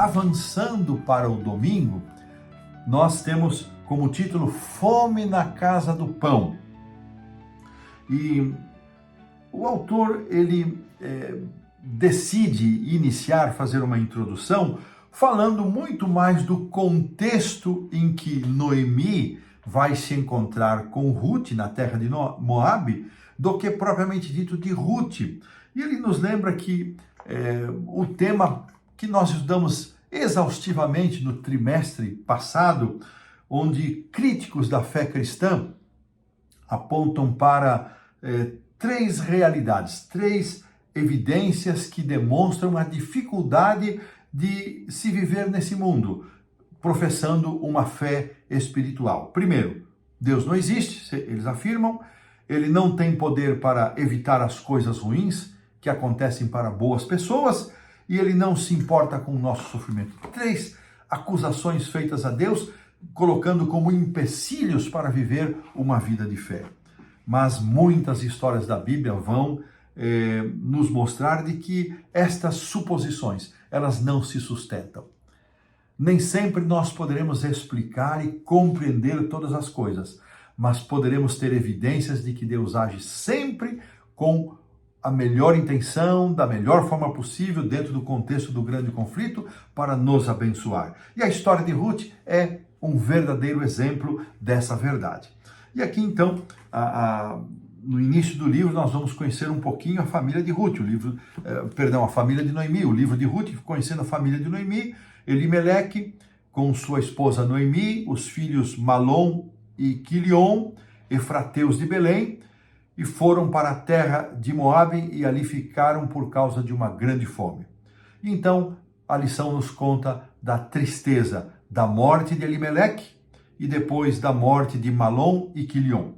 avançando para o domingo, nós temos como título Fome na Casa do Pão. E o autor, ele decide fazer uma introdução, falando muito mais do contexto em que Noemi vai se encontrar com Ruth na terra de Moabe, do que propriamente dito de Ruth. E ele nos lembra que o tema que nós estudamos exaustivamente no trimestre passado, onde críticos da fé cristã apontam para três realidades, três evidências que demonstram a dificuldade de se viver nesse mundo, professando uma fé espiritual. Primeiro, Deus não existe, eles afirmam, ele não tem poder para evitar as coisas ruins que acontecem para boas pessoas e ele não se importa com o nosso sofrimento. Três acusações feitas a Deus, colocando como empecilhos para viver uma vida de fé. Mas muitas histórias da Bíblia vão nos mostrar de que estas suposições, elas não se sustentam. Nem sempre nós poderemos explicar e compreender todas as coisas, mas poderemos ter evidências de que Deus age sempre com a melhor intenção, da melhor forma possível, dentro do contexto do grande conflito, para nos abençoar. E a história de Ruth é um verdadeiro exemplo dessa verdade. E aqui então, no início do livro, nós vamos conhecer um pouquinho a família de Ruth, a família de Noemi, o livro de Ruth, conhecendo a família de Noemi, Elimeleque, com sua esposa Noemi, os filhos Malom e Quilion, efrateus de Belém, e foram para a terra de Moabe e ali ficaram por causa de uma grande fome. Então, a lição nos conta da tristeza da morte de Elimeleque e depois da morte de Malom e Quilion.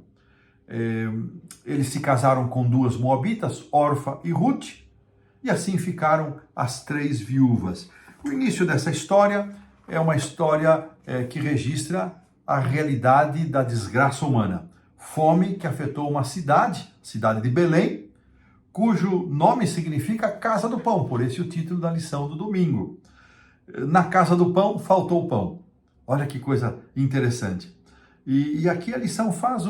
Eles se casaram com duas moabitas, Orfa e Ruth, e assim ficaram as três viúvas. O início dessa história é uma história que registra a realidade da desgraça humana. Fome que afetou uma cidade de Belém, cujo nome significa Casa do Pão, por esse o título da lição do domingo. Na Casa do Pão, faltou pão. Olha que coisa interessante. E aqui a lição faz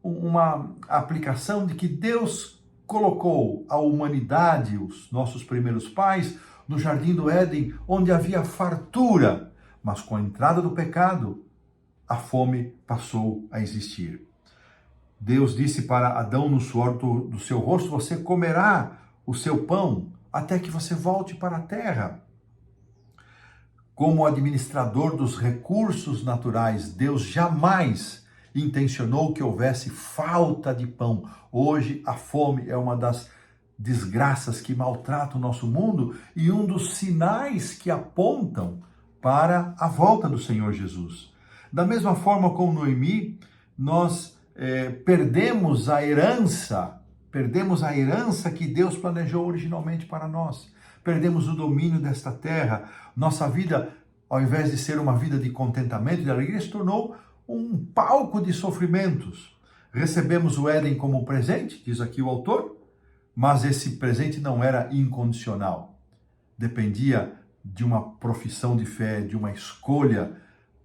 uma aplicação de que Deus colocou a humanidade, os nossos primeiros pais, no jardim do Éden, onde havia fartura, mas com a entrada do pecado, a fome passou a existir. Deus disse para Adão no suor do seu rosto, você comerá o seu pão até que você volte para a terra. Como administrador dos recursos naturais, Deus jamais intencionou que houvesse falta de pão. Hoje a fome é uma das desgraças que maltratam o nosso mundo e um dos sinais que apontam para a volta do Senhor Jesus. Da mesma forma como Noemi, nós perdemos a herança que Deus planejou originalmente para nós. Perdemos o domínio desta terra. Nossa vida, ao invés de ser uma vida de contentamento e de alegria, se tornou um palco de sofrimentos. Recebemos o Éden como presente, diz aqui o autor, mas esse presente não era incondicional. Dependia de uma profissão de fé, de uma escolha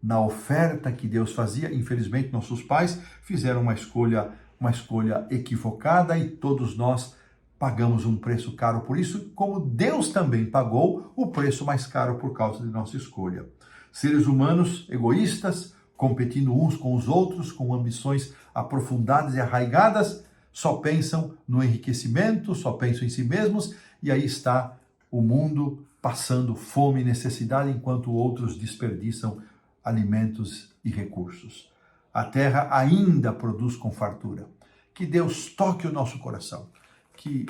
na oferta que Deus fazia. Infelizmente, nossos pais fizeram uma escolha equivocada e todos nós pagamos um preço caro por isso, como Deus também pagou o preço mais caro por causa de nossa escolha. Seres humanos egoístas, competindo uns com os outros, com ambições aprofundadas e arraigadas, só pensam no enriquecimento, só pensam em si mesmos, e aí está o mundo passando fome e necessidade, enquanto outros desperdiçam alimentos e recursos. A terra ainda produz com fartura. Que Deus toque o nosso coração. Que,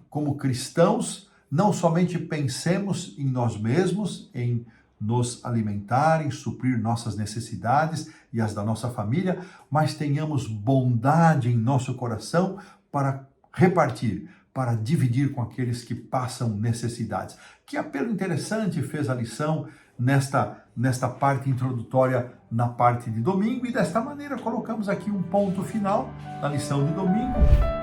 como cristãos, não somente pensemos em nós mesmos, em nos alimentar, em suprir nossas necessidades e as da nossa família, mas tenhamos bondade em nosso coração para repartir, para dividir com aqueles que passam necessidades. Que apelo interessante fez a lição nesta parte introdutória, na parte de domingo, e desta maneira colocamos aqui um ponto final na lição de domingo.